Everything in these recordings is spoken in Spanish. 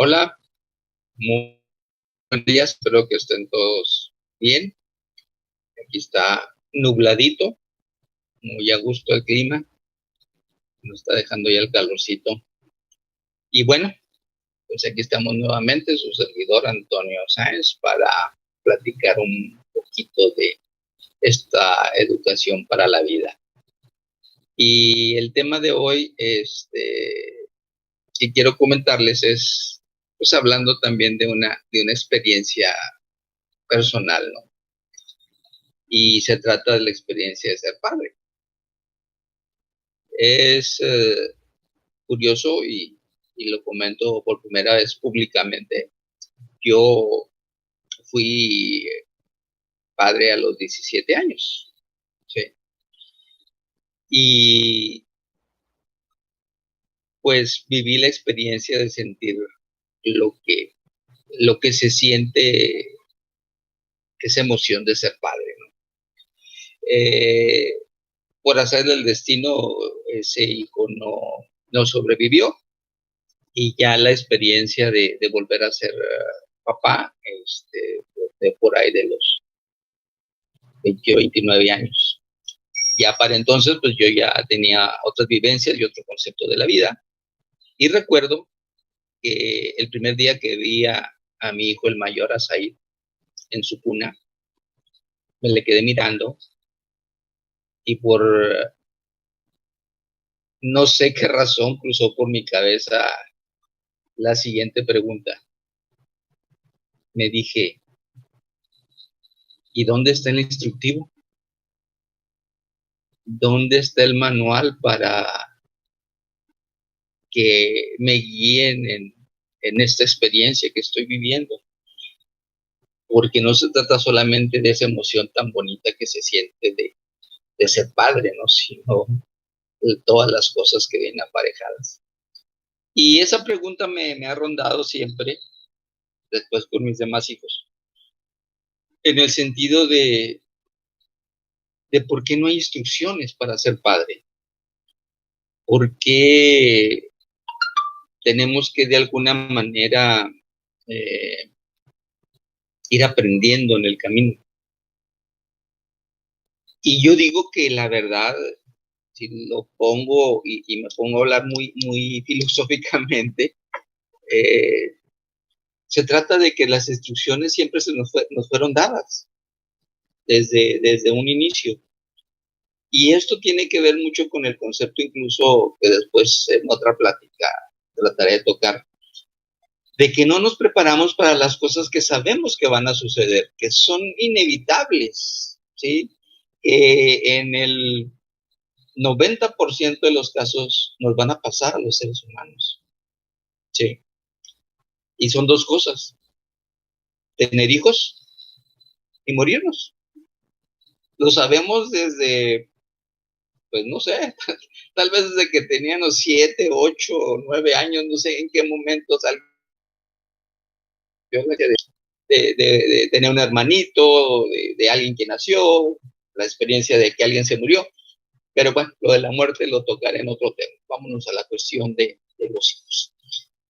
Hola, muy buenos días, espero que estén todos bien. Aquí está nubladito, muy a gusto el clima, nos está dejando ya el calorcito. Y bueno, pues aquí estamos nuevamente, su servidor Antonio Sáenz, para platicar un poquito de esta educación para la vida. Y el tema de hoy, que quiero comentarles es, pues hablando también de una experiencia personal, ¿no? Y se trata de la experiencia de ser padre. Es curioso y lo comento por primera vez públicamente. Yo fui padre a los 17 años, ¿sí? Y pues viví la experiencia de sentir lo que, lo que se siente, esa emoción de ser padre, ¿no? Por hacer del destino, ese hijo no sobrevivió, y ya la experiencia de volver a ser papá, de por ahí de los 20 o 29 años. Ya para entonces, pues yo ya tenía otras vivencias y otro concepto de la vida. Y recuerdo que el primer día que vi a mi hijo el mayor, a Said, en su cuna, me le quedé mirando y por no sé qué razón cruzó por mi cabeza la siguiente pregunta. Me dije, ¿y dónde está el instructivo? ¿Dónde está el manual para que me guíen en esta experiencia que estoy viviendo? Porque no se trata solamente de esa emoción tan bonita que se siente de ser padre, ¿no? Sino de todas las cosas que vienen aparejadas. Y esa pregunta me ha rondado siempre, después con mis demás hijos, en el sentido de por qué no hay instrucciones para ser padre. ¿Por qué tenemos que de alguna manera eh, ir aprendiendo en el camino? Y yo digo que la verdad, si lo pongo y me pongo a hablar muy filosóficamente, eh, se trata de que las instrucciones siempre nos fueron dadas desde un inicio. Y esto tiene que ver mucho con el concepto, incluso que después en otra plática trataré de tocar, de que no nos preparamos para las cosas que sabemos que van a suceder, que son inevitables, ¿sí? En el 90% de los casos nos van a pasar a los seres humanos, ¿sí? Y son dos cosas, tener hijos y morirnos. Lo sabemos desde, pues no sé, tal vez desde que teníamos 7, 8, 9 años, no sé en qué momento salió de tener un hermanito, de alguien que nació, la experiencia de que alguien se murió. Pero bueno, lo de la muerte lo tocaré en otro tema. Vámonos a la cuestión de los hijos.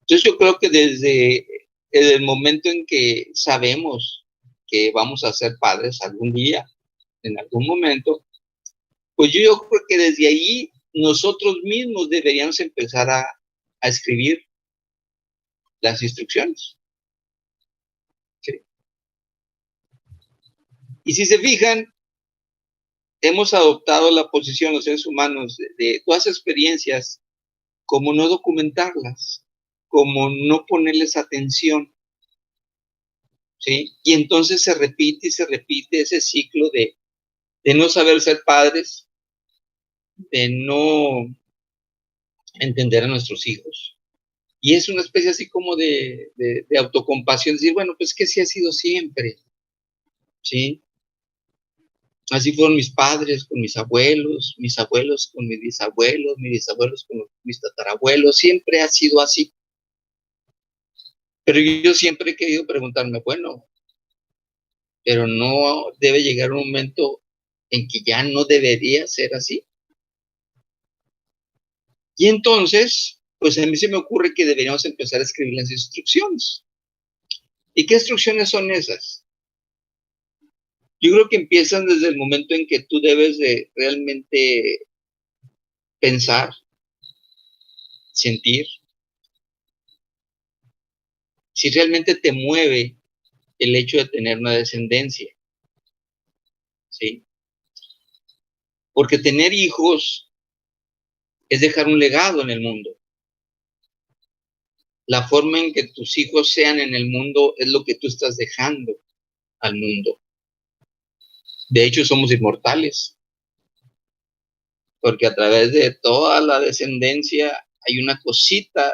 Entonces yo creo que desde el momento en que sabemos que vamos a ser padres algún día, en algún momento, pues yo creo que desde ahí nosotros mismos deberíamos empezar a escribir las instrucciones. ¿Sí? Y si se fijan, hemos adoptado la posición los seres humanos de todas las experiencias como no documentarlas, como no ponerles atención, ¿sí? Y entonces se repite y se repite ese ciclo de no saber ser padres, de no entender a nuestros hijos. Y es una especie así como de autocompasión, decir, bueno, pues que sí ha sido siempre, ¿sí? Así fueron mis padres con mis abuelos con mis bisabuelos con mis tatarabuelos, siempre ha sido así. Pero yo siempre he querido preguntarme, bueno, pero no debe llegar un momento en que ya no debería ser así. Y entonces, pues a mí se me ocurre que deberíamos empezar a escribir las instrucciones. ¿Y qué instrucciones son esas? Yo creo que empiezan desde el momento en que tú debes de realmente pensar, sentir, si realmente te mueve el hecho de tener una descendencia, ¿sí? Porque tener hijos es dejar un legado en el mundo. La forma en que tus hijos sean en el mundo es lo que tú estás dejando al mundo. De hecho, somos inmortales, porque a través de toda la descendencia hay una cosita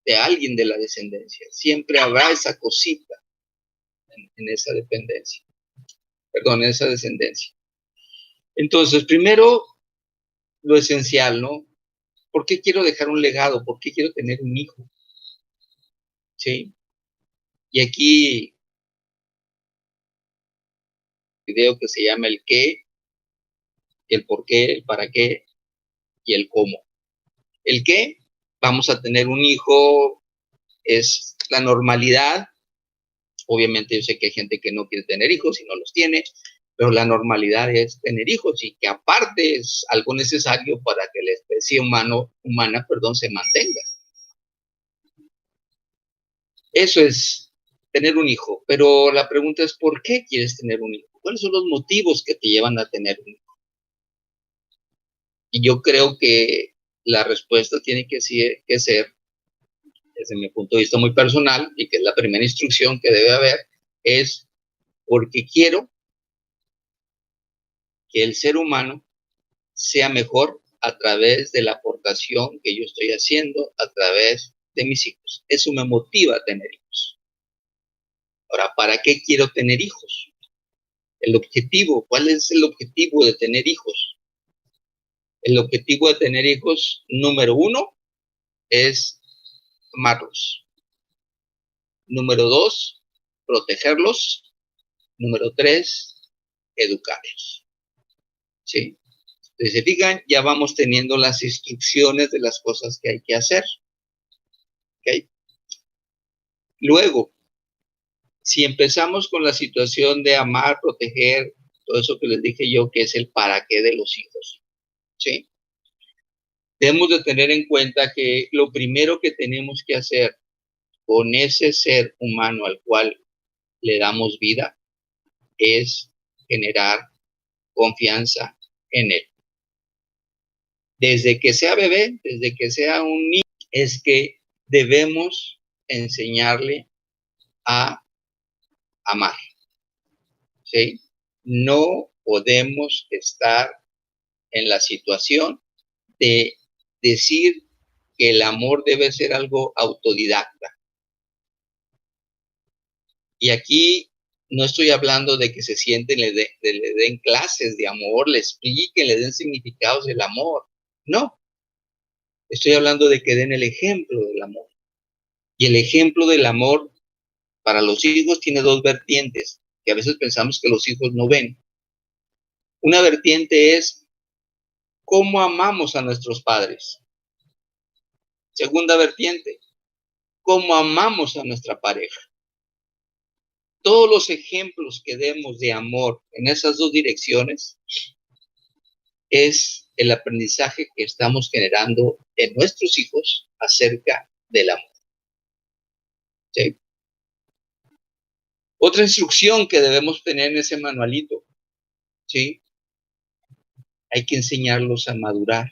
de alguien de la descendencia. Siempre habrá esa cosita en esa dependencia. Perdón, en esa descendencia. Entonces, primero, lo esencial, ¿no? ¿Por qué quiero dejar un legado? ¿Por qué quiero tener un hijo? ¿Sí? Y aquí, video que se llama el qué, el por qué, el para qué y el cómo. El qué, vamos a tener un hijo, es la normalidad. Obviamente yo sé que hay gente que no quiere tener hijos y no los tiene, pero la normalidad es tener hijos y que aparte es algo necesario para que la especie humana, se mantenga. Eso es tener un hijo, pero la pregunta es ¿por qué quieres tener un hijo? ¿Cuáles son los motivos que te llevan a tener un hijo? Y yo creo que la respuesta tiene que ser, desde mi punto de vista muy personal, y que es la primera instrucción que debe haber, es porque quiero que el ser humano sea mejor a través de la aportación que yo estoy haciendo a través de mis hijos. Eso me motiva a tener hijos. Ahora, ¿para qué quiero tener hijos? El objetivo, ¿cuál es el objetivo de tener hijos? El objetivo de tener hijos, número uno, es amarlos. Número dos, protegerlos. Número tres, educarlos. ¿Sí? Si se fijan, ya vamos teniendo las instrucciones de las cosas que hay que hacer. ¿Okay? Luego, si empezamos con la situación de amar, proteger, todo eso que les dije yo, que es el para qué de los hijos, ¿sí? Debemos de tener en cuenta que lo primero que tenemos que hacer con ese ser humano al cual le damos vida es generar confianza en él. Desde que sea bebé, desde que sea un niño, es que debemos enseñarle a amar, ¿sí? No podemos estar en la situación de decir que el amor debe ser algo autodidacta. Y aquí no estoy hablando de que se sienten, le den clases de amor, le expliquen, le den significados del amor. No, estoy hablando de que den el ejemplo del amor. Y el ejemplo del amor para los hijos tiene dos vertientes, que a veces pensamos que los hijos no ven. Una vertiente es cómo amamos a nuestros padres. Segunda vertiente, cómo amamos a nuestra pareja. Todos los ejemplos que demos de amor en esas dos direcciones es el aprendizaje que estamos generando en nuestros hijos acerca del amor. ¿Sí? Otra instrucción que debemos tener en ese manualito, ¿sí? Hay que enseñarlos a madurar.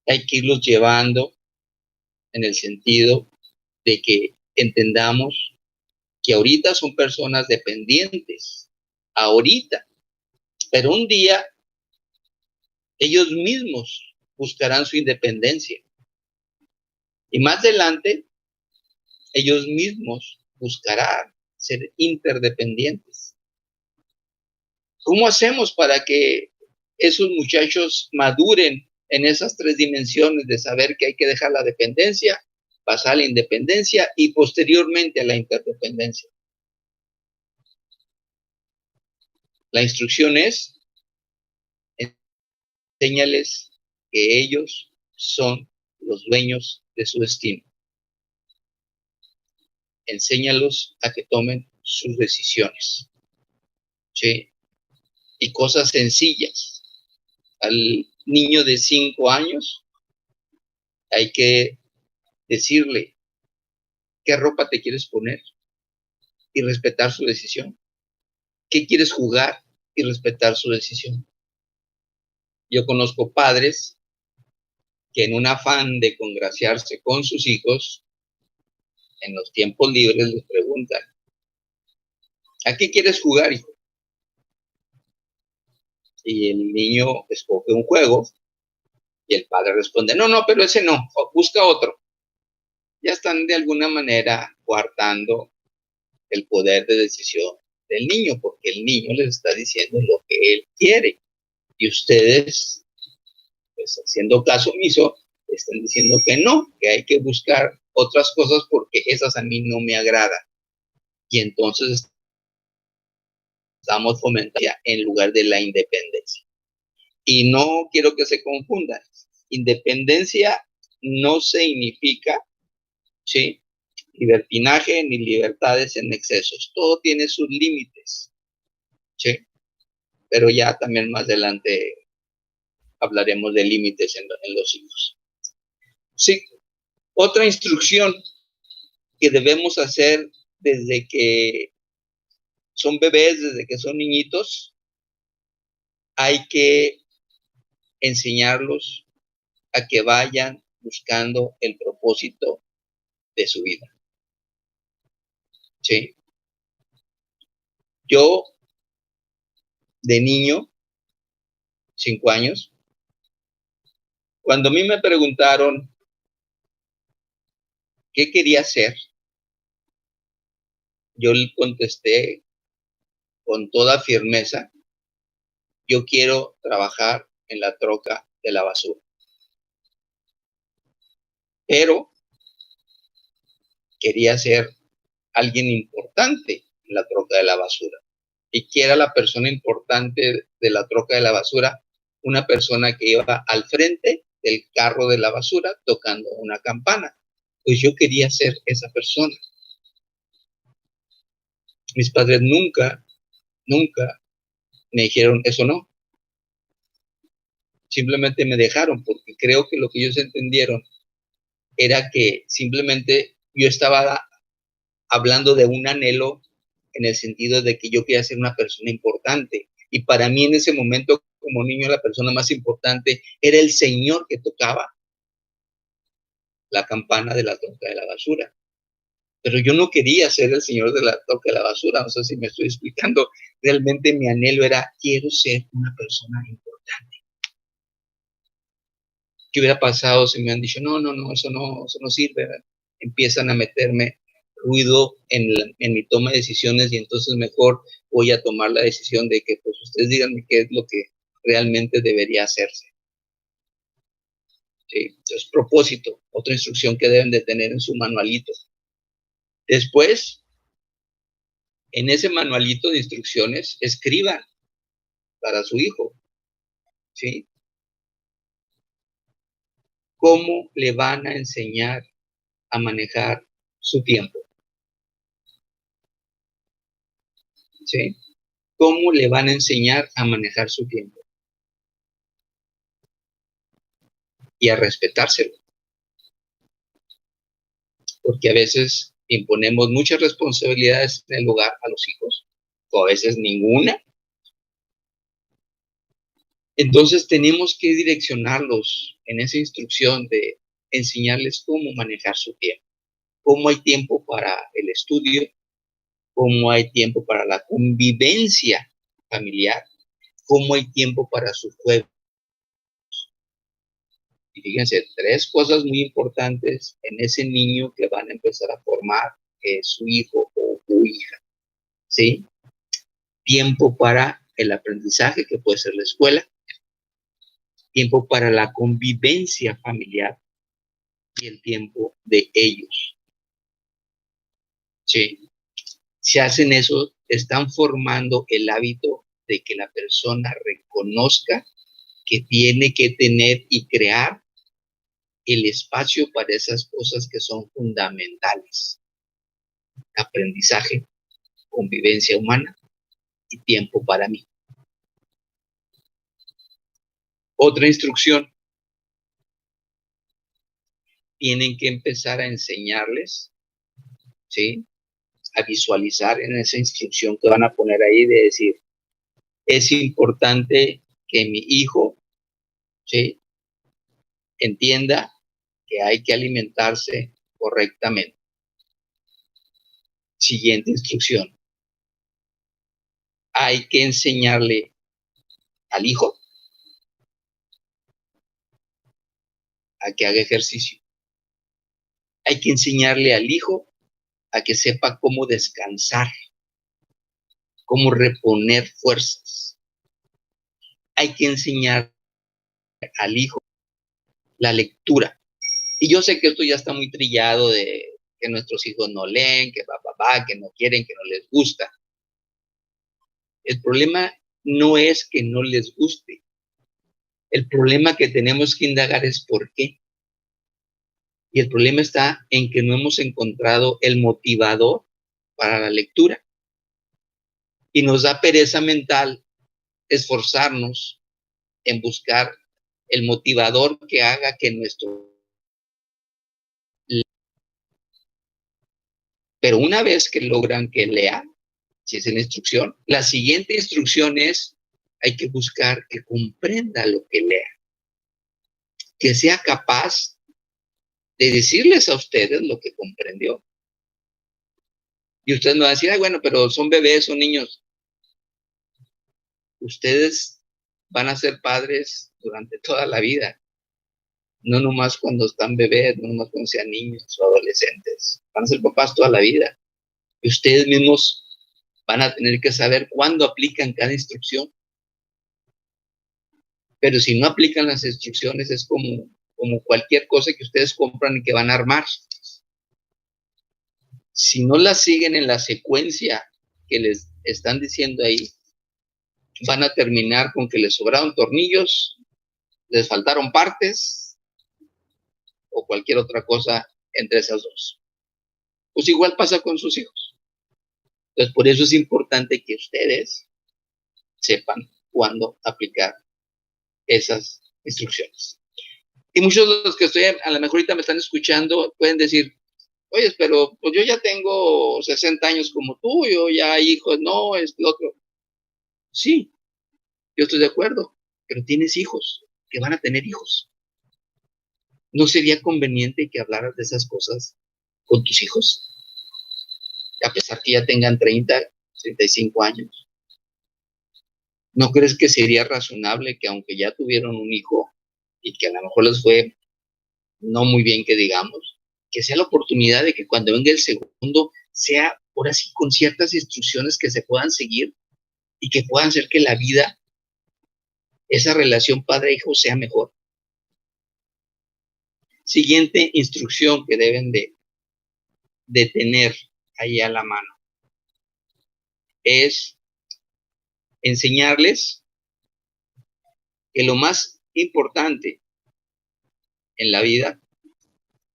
Hay que irlos llevando en el sentido de que entendamos que ahorita son personas dependientes, ahorita, pero un día ellos mismos buscarán su independencia. Y más adelante, ellos mismos buscarán ser interdependientes. ¿Cómo hacemos para que esos muchachos maduren en esas tres dimensiones de saber que hay que dejar la dependencia, pasar a la independencia y posteriormente a la interdependencia? La instrucción es enséñales que ellos son los dueños de su destino. Enséñalos a que tomen sus decisiones. ¿Sí? Y cosas sencillas. Al niño de 5 años hay que decirle qué ropa te quieres poner y respetar su decisión. ¿Qué quieres jugar? Y respetar su decisión. Yo conozco padres que en un afán de congraciarse con sus hijos, en los tiempos libres les preguntan, ¿a qué quieres jugar, hijo? Y el niño escoge un juego y el padre responde, no, pero ese no, busca otro. Ya están de alguna manera coartando el poder de decisión del niño, porque el niño les está diciendo lo que él quiere. Y ustedes, pues haciendo caso omiso, están diciendo que no, que hay que buscar otras cosas porque esas a mí no me agradan. Y entonces estamos fomentando en lugar de la independencia. Y no quiero que se confundan. Independencia no significa, ¿sí?, libertinaje ni libertades en excesos. Todo tiene sus límites, ¿sí? Pero ya también más adelante hablaremos de límites en los hijos. Sí, otra instrucción que debemos hacer desde que son bebés, desde que son niñitos, hay que enseñarlos a que vayan buscando el propósito de su vida. ¿Sí? Yo, de niño, 5 años, cuando a mí me preguntaron qué quería hacer, yo le contesté con toda firmeza, yo quiero trabajar en la troca de la basura. Pero quería ser alguien importante en la troca de la basura. ¿Y quién era la persona importante de la troca de la basura? Una persona que iba al frente del carro de la basura tocando una campana. Pues yo quería ser esa persona. Mis padres nunca me dijeron eso no. Simplemente me dejaron porque creo que lo que ellos entendieron era que simplemente yo estaba hablando de un anhelo en el sentido de que yo quería ser una persona importante. Y para mí en ese momento, como niño, la persona más importante era el señor que tocaba la campana de la troca de la basura. Pero yo no quería ser el señor de la troca de la basura, no sé si me estoy explicando. Realmente mi anhelo era, quiero ser una persona importante. ¿Qué hubiera pasado si me han dicho, no, eso no sirve? ¿Verdad? Empiezan a meterme ruido en mi toma de decisiones y entonces mejor voy a tomar la decisión de que pues ustedes díganme qué es lo que realmente debería hacerse. ¿Sí? Entonces, propósito, otra instrucción que deben de tener en su manualito. Después, en ese manualito de instrucciones, escriban para su hijo, ¿sí?, cómo le van a enseñar a manejar su tiempo. ¿Sí? ¿Cómo le van a enseñar a manejar su tiempo? Y a respetárselo. Porque a veces imponemos muchas responsabilidades en el hogar a los hijos, o a veces ninguna. Entonces tenemos que direccionarlos en esa instrucción de enseñarles cómo manejar su tiempo. Cómo hay tiempo para el estudio, cómo hay tiempo para la convivencia familiar, cómo hay tiempo para sus juegos. Y fíjense, 3 cosas muy importantes en ese niño que van a empezar a formar su hijo o su hija, ¿sí? Tiempo para el aprendizaje, que puede ser la escuela, tiempo para la convivencia familiar y el tiempo de ellos, ¿sí? Si hacen eso, están formando el hábito de que la persona reconozca que tiene que tener y crear el espacio para esas cosas que son fundamentales: aprendizaje, convivencia humana y tiempo para mí. Otra instrucción: tienen que empezar a enseñarles, ¿sí?, a visualizar en esa instrucción que van a poner ahí, de decir, es importante que mi hijo, ¿sí?, entienda que hay que alimentarse correctamente. Siguiente instrucción: hay que enseñarle al hijo a que haga ejercicio. Hay que enseñarle al hijo a que sepa cómo descansar, cómo reponer fuerzas. Hay que enseñar al hijo la lectura. Y yo sé que esto ya está muy trillado, de que nuestros hijos no leen, que que no quieren, que no les gusta. El problema no es que no les guste. El problema que tenemos que indagar es por qué. Y el problema está en que no hemos encontrado el motivador para la lectura. Y nos da pereza mental esforzarnos en buscar el motivador que haga que nuestro... Pero una vez que logran que lea, si es la instrucción, la siguiente instrucción es, hay que buscar que comprenda lo que lea, que sea capaz de decirles a ustedes lo que comprendió. Y ustedes me van a decir, ay, bueno, pero son bebés, son niños. Ustedes van a ser padres durante toda la vida, no nomás cuando están bebés, no nomás cuando sean niños o adolescentes. Van a ser papás toda la vida. Y ustedes mismos van a tener que saber cuándo aplican cada instrucción. Pero si no aplican las instrucciones, es como cualquier cosa que ustedes compran y que van a armar. Si no las siguen en la secuencia que les están diciendo ahí, van a terminar con que les sobraron tornillos, les faltaron partes o cualquier otra cosa entre esas dos. Pues igual pasa con sus hijos. Entonces, por eso es importante que ustedes sepan cuándo aplicar esas instrucciones. Y muchos de los que estoy, a lo mejor ahorita me están escuchando, pueden decir, oye, pero pues yo ya tengo 60 años como tú, yo ya hay hijos, no, es lo otro. Sí, yo estoy de acuerdo, pero tienes hijos que van a tener hijos. ¿No sería conveniente que hablaras de esas cosas con tus hijos? A pesar que ya tengan 35 años. ¿No crees que sería razonable que, aunque ya tuvieron un hijo y que a lo mejor les fue no muy bien, que digamos, que sea la oportunidad de que cuando venga el segundo sea ahora sí con ciertas instrucciones que se puedan seguir y que puedan hacer que la vida, esa relación padre-hijo, sea mejor? Siguiente instrucción que deben de tener ahí a la mano es enseñarles que lo más importante en la vida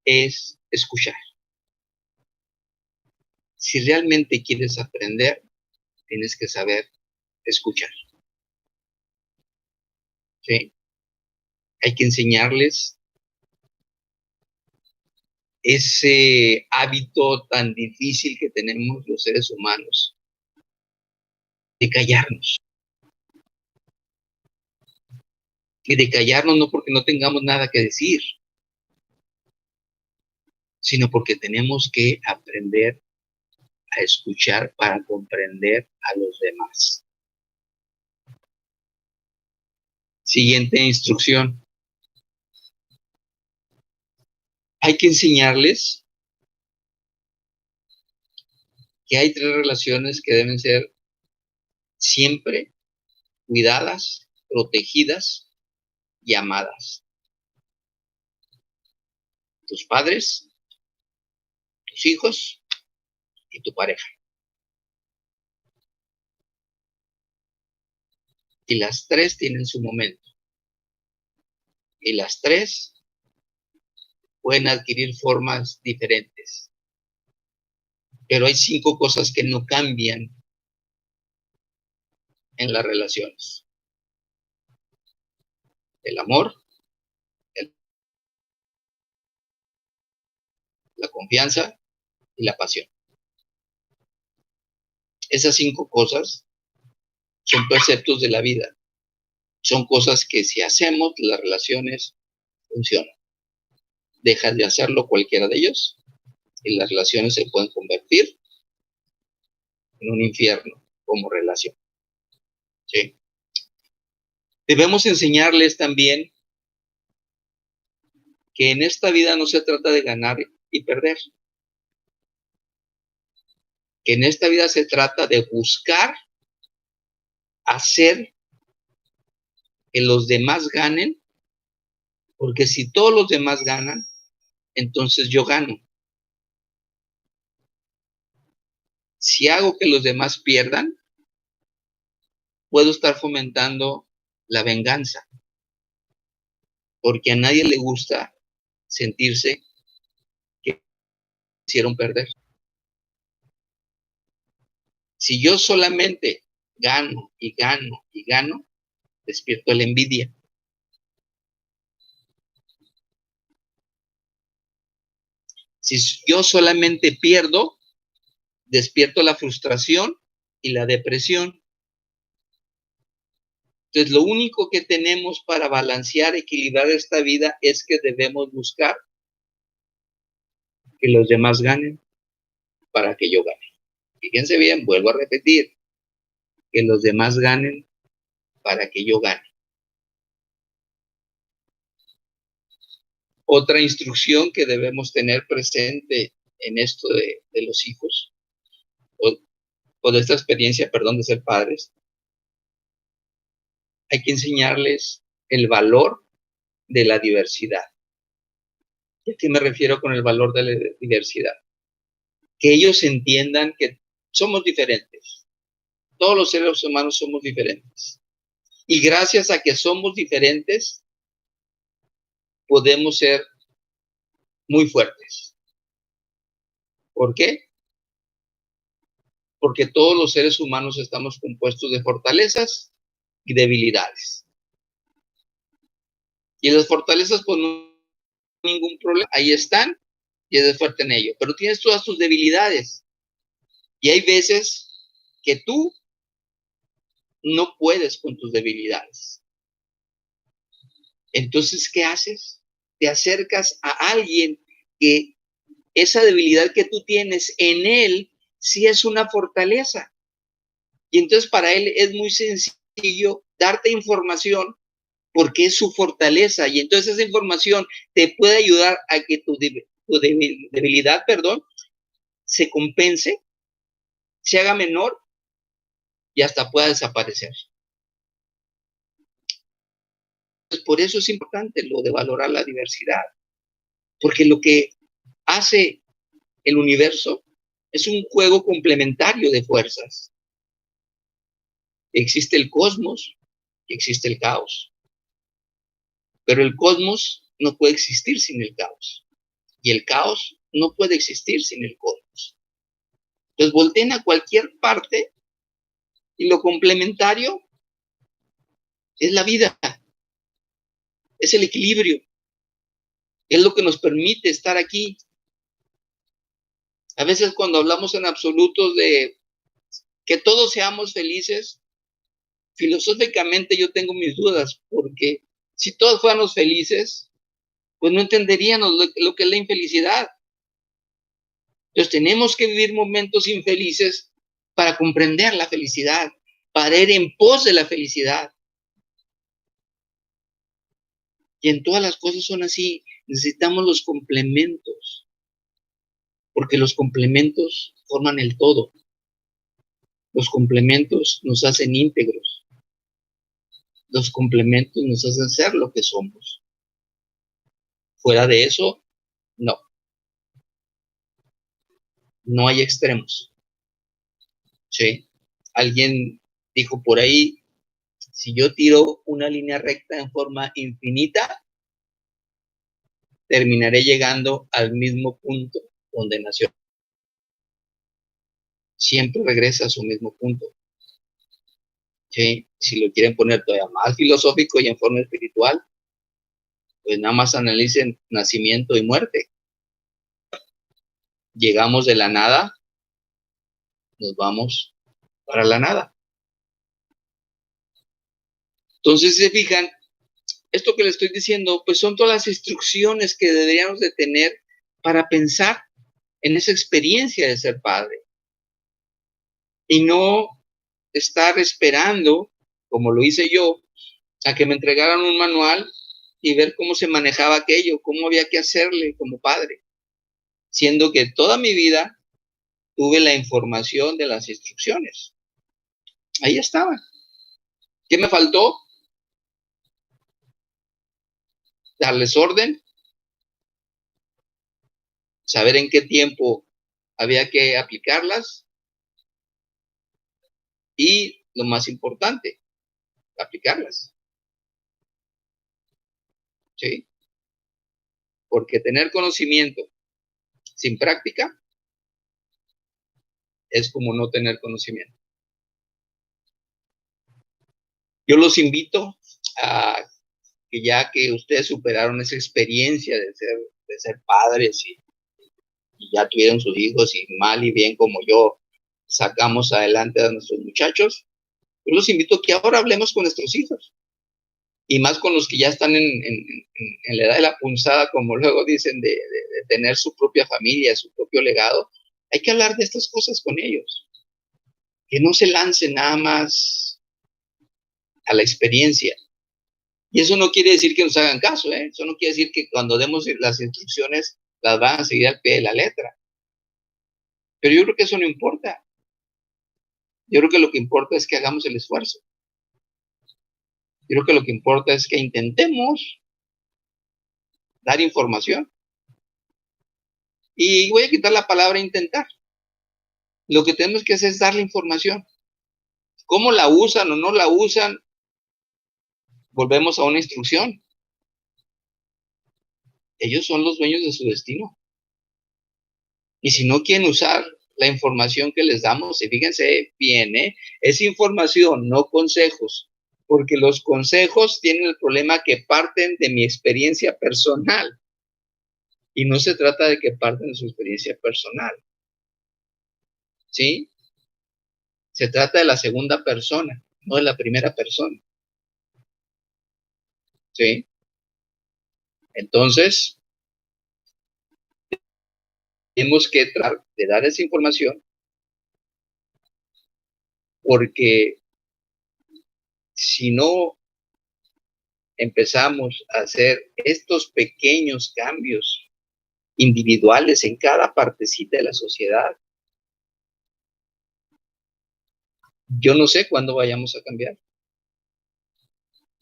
es escuchar. Si realmente quieres aprender, tienes que saber escuchar. ¿Sí? Hay que enseñarles ese hábito tan difícil que tenemos los seres humanos de callarnos. Y de callarnos no porque no tengamos nada que decir, sino porque tenemos que aprender a escuchar para comprender a los demás. Siguiente instrucción. Hay que enseñarles que hay 3 relaciones que deben ser siempre cuidadas, protegidas y amadas. Tus padres, tus hijos y tu pareja. Y las 3 tienen su momento. Y las 3 pueden adquirir formas diferentes. Pero hay 5 cosas que no cambian en las relaciones: el amor, la confianza y la pasión. Esas 5 cosas son preceptos de la vida. Son cosas que si hacemos, las relaciones funcionan. Dejas de hacerlo cualquiera de ellos y las relaciones se pueden convertir en un infierno como relación. ¿Sí? Debemos enseñarles también que en esta vida no se trata de ganar y perder. Que en esta vida se trata de buscar hacer que los demás ganen, porque si todos los demás ganan, entonces yo gano. Si hago que los demás pierdan, puedo estar fomentando la venganza, porque a nadie le gusta sentirse que hicieron perder. Si yo solamente gano y gano y gano, despierto la envidia. Si yo solamente pierdo, despierto la frustración y la depresión. Entonces, lo único que tenemos para balancear, equilibrar esta vida es que debemos buscar que los demás ganen para que yo gane. Fíjense bien, vuelvo a repetir, que los demás ganen para que yo gane. Otra instrucción que debemos tener presente en esto de los hijos, o de esta experiencia, perdón, de ser padres, hay que enseñarles el valor de la diversidad. ¿Y a qué me refiero con el valor de la diversidad? Que ellos entiendan que somos diferentes. Todos los seres humanos somos diferentes. Y gracias a que somos diferentes, podemos ser muy fuertes. ¿Por qué? Porque todos los seres humanos estamos compuestos de fortalezas y debilidades. Y las fortalezas, pues no hay ningún problema, ahí están y eres fuerte en ello. Pero tienes todas tus debilidades. Y hay veces que tú no puedes con tus debilidades. Entonces, ¿qué haces? Te acercas a alguien que esa debilidad que tú tienes en él sí es una fortaleza. Y entonces para él es muy sencillo darte información porque es su fortaleza. Y entonces esa información te puede ayudar a que tu debilidad, se compense, se haga menor y hasta pueda desaparecer. Entonces, por eso es importante lo de valorar la diversidad. Porque lo que hace el universo es un juego complementario de fuerzas. Existe el cosmos y existe el caos. Pero el cosmos no puede existir sin el caos. Y el caos no puede existir sin el cosmos. Entonces volteen a cualquier parte y lo complementario es la vida, es el equilibrio, es lo que nos permite estar aquí. A veces cuando hablamos en absolutos de que todos seamos felices, filosóficamente yo tengo mis dudas, porque si todos fuéramos felices, pues no entenderíamos lo que es la infelicidad. Entonces tenemos que vivir momentos infelices para comprender la felicidad, para ir en pos de la felicidad. Y en todas las cosas son así. Necesitamos los complementos, porque los complementos forman el todo. Los complementos nos hacen íntegros. Los complementos nos hacen ser lo que somos. Fuera de eso, no. No hay extremos. ¿Sí? Alguien dijo por ahí, si yo tiro una línea recta en forma infinita, terminaré llegando al mismo punto donde nació. Siempre regresa a su mismo punto. ¿Sí? Si lo quieren poner todavía más filosófico y en forma espiritual, pues nada más analicen nacimiento y muerte. Llegamos de la nada, nos vamos para la nada. Entonces, si se fijan, esto que les estoy diciendo, pues son todas las instrucciones que deberíamos de tener para pensar en esa experiencia de ser padre. Y no estar esperando, como lo hice yo, a que me entregaran un manual y ver cómo se manejaba aquello, cómo había que hacerle como padre, siendo que toda mi vida tuve la información de las instrucciones. Ahí estaba. ¿Qué me faltó? Darles orden, saber en qué tiempo había que aplicarlas y, lo más importante, aplicarlas. ¿Sí? Porque tener conocimiento sin práctica es como no tener conocimiento. Yo los invito a que ya que ustedes superaron esa experiencia de ser padres y ya tuvieron sus hijos y mal y bien como yo sacamos adelante a nuestros muchachos, yo los invito a que ahora hablemos con nuestros hijos y más con los que ya están en la edad de la punzada, como luego dicen, de tener su propia familia, su propio legado. Hay que hablar de estas cosas con ellos, que no se lancen nada más a la experiencia. Y eso no quiere decir que nos hagan caso, ¿eh? Eso no quiere decir que cuando demos las instrucciones las van a seguir al pie de la letra. Pero yo creo que eso no importa. Yo creo que lo que importa es que hagamos el esfuerzo. Yo creo que lo que importa es que intentemos dar información. Y voy a quitar la palabra intentar. Lo que tenemos que hacer es darle información. ¿Cómo la usan o no la usan? Volvemos a una instrucción. Ellos son los dueños de su destino. Y si no quieren usar la información que les damos, y fíjense bien, es información, no consejos, porque los consejos tienen el problema que parten de mi experiencia personal. Y no se trata de que parten de su experiencia personal. ¿Sí? Se trata de la segunda persona, no de la primera persona. ¿Sí? Entonces, tenemos que tratar de dar esa información porque si no empezamos a hacer estos pequeños cambios individuales en cada partecita de la sociedad, yo no sé cuándo vayamos a cambiar,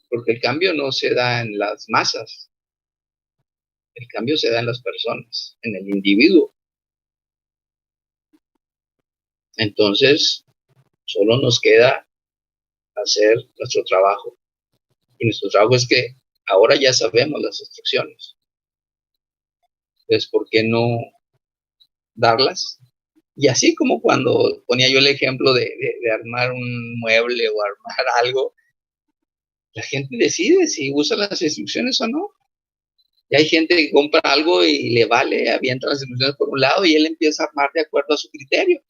porque el cambio no se da en las masas, el cambio se da en las personas, en el individuo. Entonces, solo nos queda hacer nuestro trabajo. Y nuestro trabajo es que ahora ya sabemos las instrucciones. Entonces, ¿por qué no darlas? Y así como cuando ponía yo el ejemplo de armar un mueble o armar algo, la gente decide si usa las instrucciones o no. Y hay gente que compra algo y le vale, avienta las instrucciones por un lado y él empieza a armar de acuerdo a su criterio.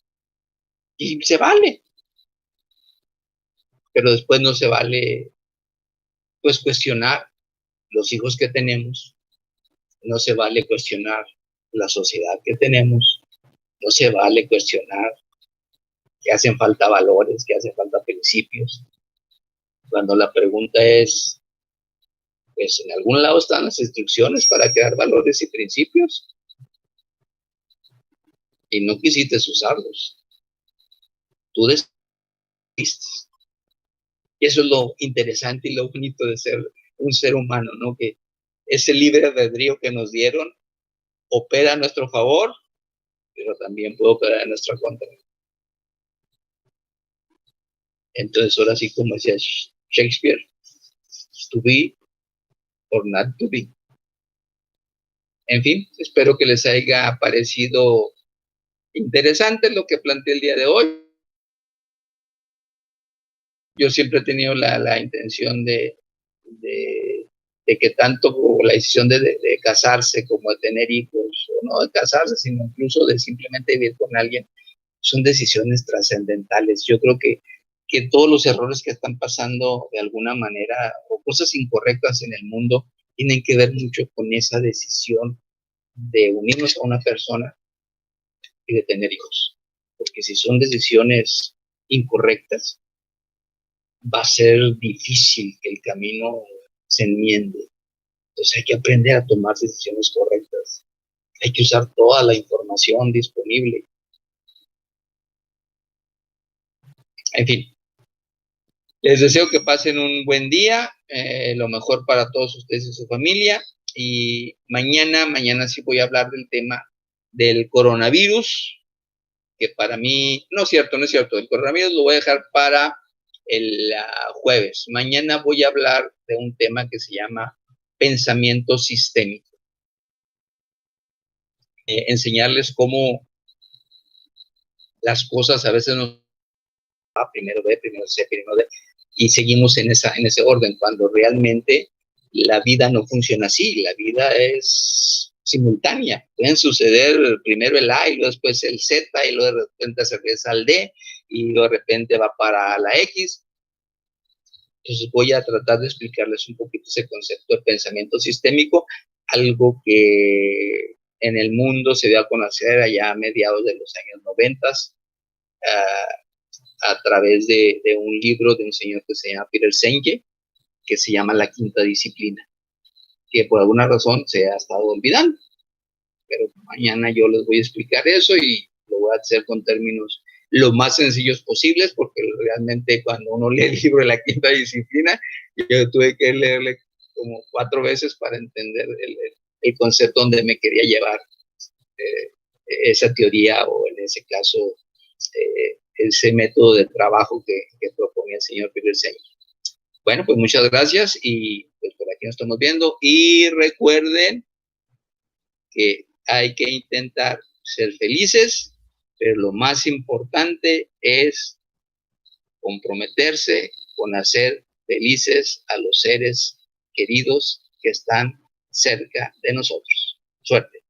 Y se vale. Pero después no se vale, pues, cuestionar los hijos que tenemos. No se vale cuestionar la sociedad que tenemos. No se vale cuestionar que hacen falta valores, que hacen falta principios. Cuando la pregunta es, pues en algún lado están las instrucciones para crear valores y principios y no quisiste usarlos. Tú decidiste. Y eso es lo interesante y lo bonito de ser un ser humano, ¿no? Que ese libre albedrío que nos dieron opera a nuestro favor, pero también puede operar en nuestra contra. Entonces, ahora sí, como decía Shakespeare, to be or not to be. En fin, espero que les haya parecido interesante lo que planteé el día de hoy. Yo siempre he tenido la intención de que tanto la decisión de casarse como de tener hijos, o no de casarse, sino incluso de simplemente vivir con alguien, son decisiones trascendentales. Yo creo que todos los errores que están pasando de alguna manera o cosas incorrectas en el mundo tienen que ver mucho con esa decisión de unirnos a una persona y de tener hijos. Porque si son decisiones incorrectas, va a ser difícil que el camino se enmiende. Entonces hay que aprender a tomar decisiones correctas. Hay que usar toda la información disponible. En fin, les deseo que pasen un buen día, lo mejor para todos ustedes y su familia. Y mañana sí voy a hablar del tema del coronavirus, que para mí, no es cierto, el coronavirus lo voy a dejar para el jueves. Mañana voy a hablar de un tema que se llama pensamiento sistémico. Enseñarles cómo las cosas a veces nos primero B, primero C, primero D, y seguimos en ese orden, cuando realmente la vida no funciona así, la vida es simultánea. Pueden suceder primero el A y luego después el Z, y luego de repente se regresa al D, y luego de repente va para la X. Entonces voy a tratar de explicarles un poquito ese concepto de pensamiento sistémico, algo que en el mundo se dio a conocer allá a mediados de los años 90, a través de un libro de un señor que se llama Peter Senge, que se llama La Quinta Disciplina, que por alguna razón se ha estado olvidando. Pero mañana yo les voy a explicar eso y lo voy a hacer con términos lo más sencillos posibles, porque realmente cuando uno lee el libro de La Quinta Disciplina, yo tuve que leerle como 4 veces para entender el concepto donde me quería llevar esa teoría, o en ese caso ese método de trabajo que proponía el señor Peter Senge. Bueno, pues muchas gracias y pues por aquí nos estamos viendo, y recuerden que hay que intentar ser felices, pero lo más importante es comprometerse con hacer felices a los seres queridos que están cerca de nosotros. Suerte.